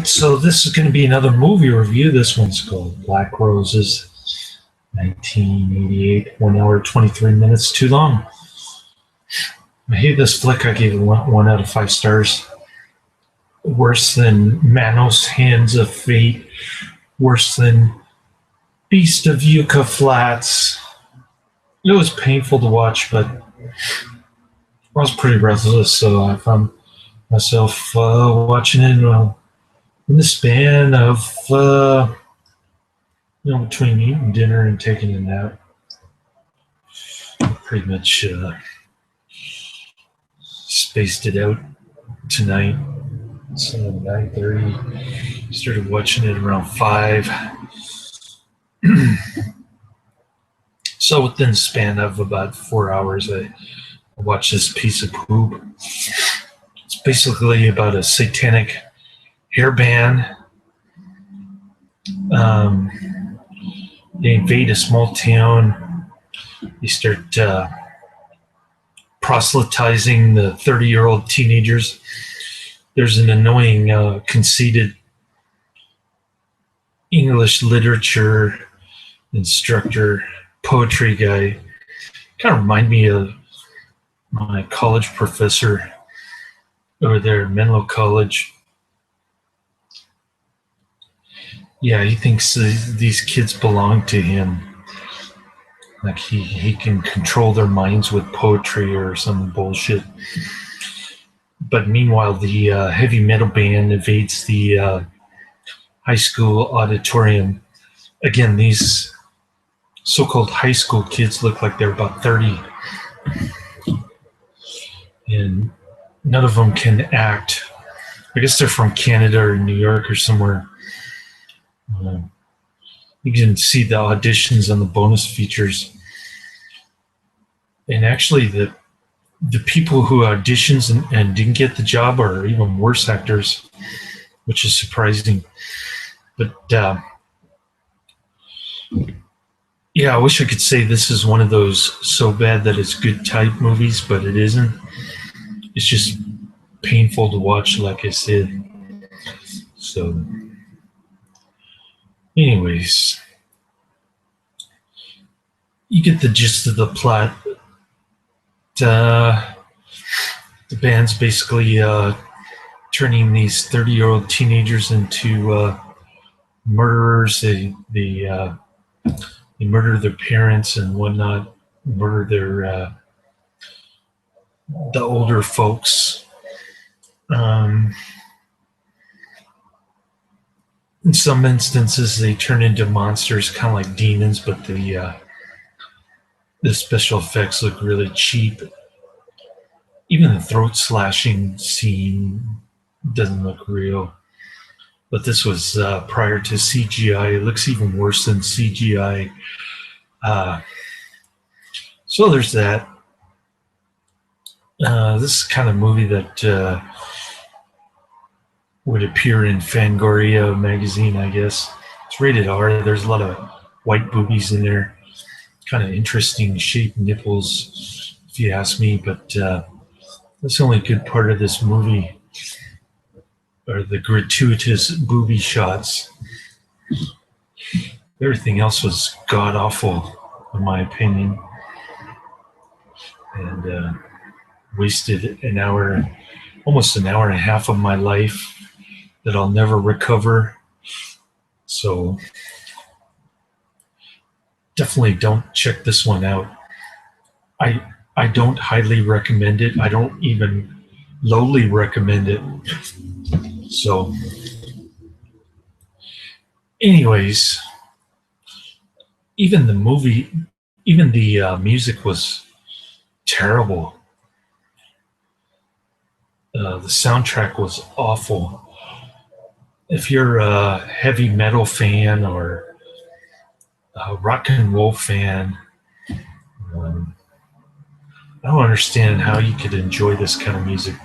So this is going to be another movie review. This one's called Black Roses, 1988, 1 hour, 23 minutes, too long. I hate this flick. I gave it one out of 5 stars. Worse than Manos Hands of Fate, worse than Beast of Yucca Flats. It was painful to watch, but I was pretty restless, so I found myself watching it in the span of between eating dinner and taking a nap. Pretty much spaced it out tonight. So 9:30. Started watching it around 5. So within the span of about 4 hours, I watched this piece of poop. It's basically about a satanic hairband. They invade a small town. They start proselytizing the 30-year-old teenagers. There's an annoying, conceited English literature instructor, poetry guy. Kind of remind me of my college professor over there at Menlo College. Yeah, he thinks these kids belong to him. Like he can control their minds with poetry or some bullshit. But meanwhile, the heavy metal band invades the high school auditorium. Again, these so-called high school kids look like they're about 30. And none of them can act. I guess they're from Canada or New York or somewhere. You can see the auditions on the bonus features. And actually, the people who auditions and didn't get the job are even worse actors, which is surprising. But yeah, I wish I could say this is one of those so bad that it's good type movies, but it isn't. It's just painful to watch, like I said. So, anyways, you get the gist of the plot. The band's basically turning these 30-year-old teenagers into murderers. They murder their parents and whatnot, murder their the older folks. In some instances, they turn into monsters, kind of like demons, but the special effects look really cheap. Even the throat slashing scene doesn't look real. But this was prior to CGI. It looks even worse than CGI. So there's that. This is the kind of movie that would appear in Fangoria magazine, I guess. It's rated R. There's a lot of white boobies in there. Kind of interesting shaped nipples, if you ask me. But that's the only good part of this movie, are the gratuitous booby shots. Everything else was god-awful, in my opinion. And wasted almost an hour and a half of my life that I'll never recover. So definitely don't check this one out. I don't highly recommend it. I don't even lowly recommend it. So anyways, even the music was terrible. The soundtrack was awful. If you're a heavy metal fan or a rock and roll fan, I don't understand how you could enjoy this kind of music.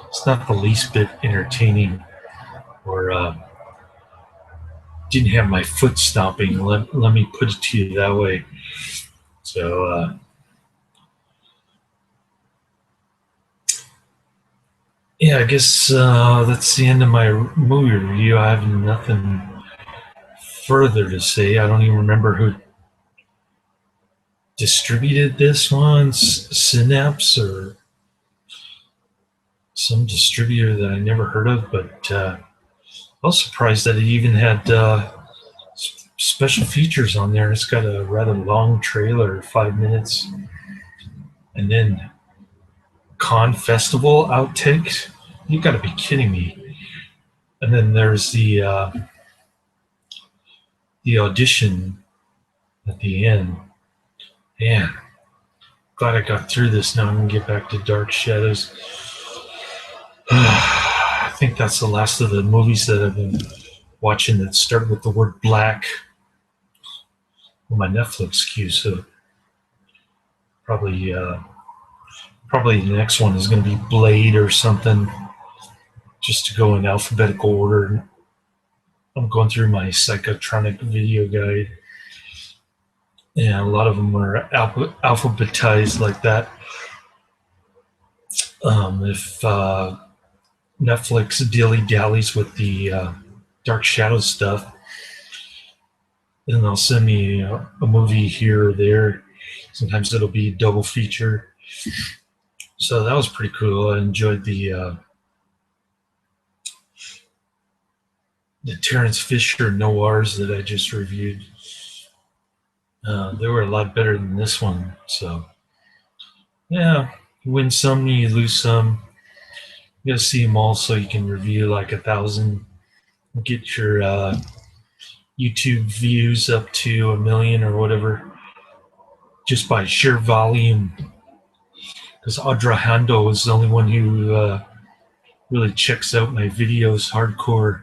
It's not the least bit entertaining, or didn't have my foot stomping. Let me put it to you that way. So Yeah, I guess that's the end of my movie review. I have nothing further to say. I don't even remember who distributed this one, Synapse or some distributor that I never heard of. But I was surprised that it even had special features on there. It's got a rather long trailer, 5 minutes, and then Con Festival outtakes. You got to be kidding me! And then there's the audition at the end. Man, glad I got through this. Now I'm gonna get back to Dark Shadows. I think that's the last of the movies that I've been watching that start with the word black on my Netflix queue. So probably probably the next one is going to be Blade or something, just to go in alphabetical order. I'm going through my psychotronic video guide, and a lot of them are alphabetized like that. If Netflix dilly dallies with the Dark Shadows stuff, then they'll send me a movie here or there. Sometimes it'll be a double feature. So that was pretty cool. I enjoyed the Terrence Fisher noirs that I just reviewed. They were a lot better than this one. So yeah, you win some, you lose some. You gotta see them all so you can review like 1,000. Get your YouTube views up to 1 million or whatever, just by sheer volume. Because Audra Hando is the only one who really checks out my videos hardcore.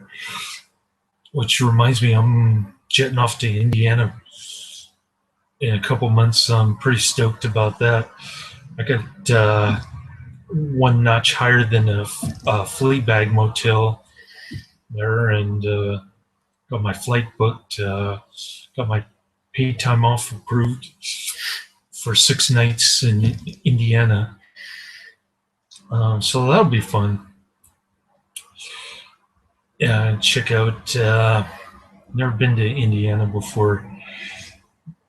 Which reminds me, I'm jetting off to Indiana in a couple months. I'm pretty stoked about that. I got one notch higher than a Fleabag motel there, and got my flight booked. Got my paid time off approved for 6 nights in Indiana. So that'll be fun. Yeah, check out. Never been to Indiana before,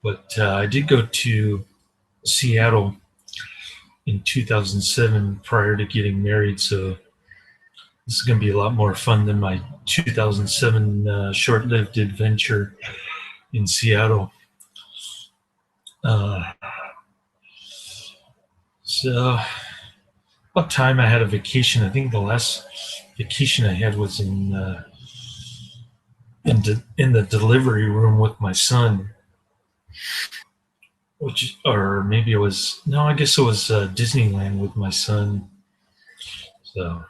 but I did go to Seattle in 2007 prior to getting married. So this is going to be a lot more fun than my 2007 short-lived adventure in Seattle. So about time I had a vacation. I think the last vacation I had was in the delivery room with my son, which, or maybe it was, no, I guess it was Disneyland with my son. So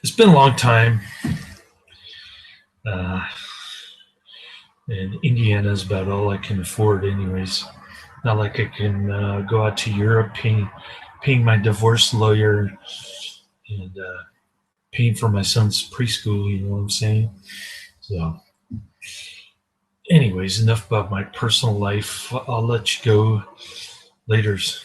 it's been a long time. And Indiana is about all I can afford, anyways. Not like I can go out to Europe paying my divorce lawyer and paying for my son's preschool. You know what I'm saying? So, anyways, enough about my personal life. I'll let you go. Laters.